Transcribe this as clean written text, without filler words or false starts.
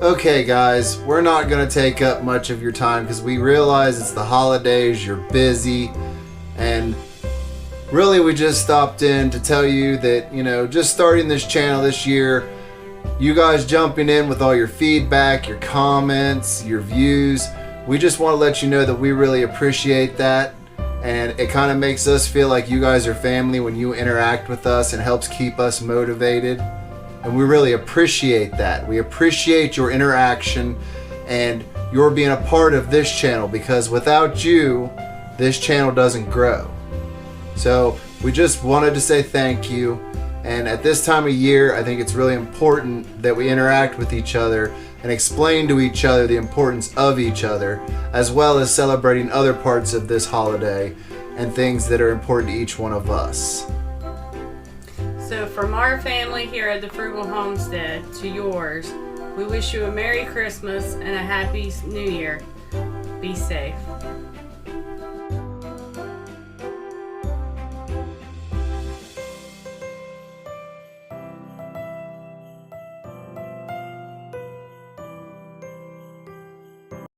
Okay guys, we're not going to take up much of your time because we realize it's the holidays, you're busy, and really we just stopped in to tell you that, just starting this channel this year, you guys jumping in with all your feedback, your comments, your views, we just want to let you know that we really appreciate that, and it kind of makes us feel like you guys are family when you interact with us and helps keep us motivated. And we really appreciate that. We appreciate your interaction and your being a part of this channel, because without you, this channel doesn't grow. So we just wanted to say thank you. And at this time of year, I think it's really important that we interact with each other and explain to each other the importance of each other, as well as celebrating other parts of this holiday and things that are important to each one of us. So from our family here at the Frugal Homestead to yours, we wish you a Merry Christmas and a Happy New Year. Be safe.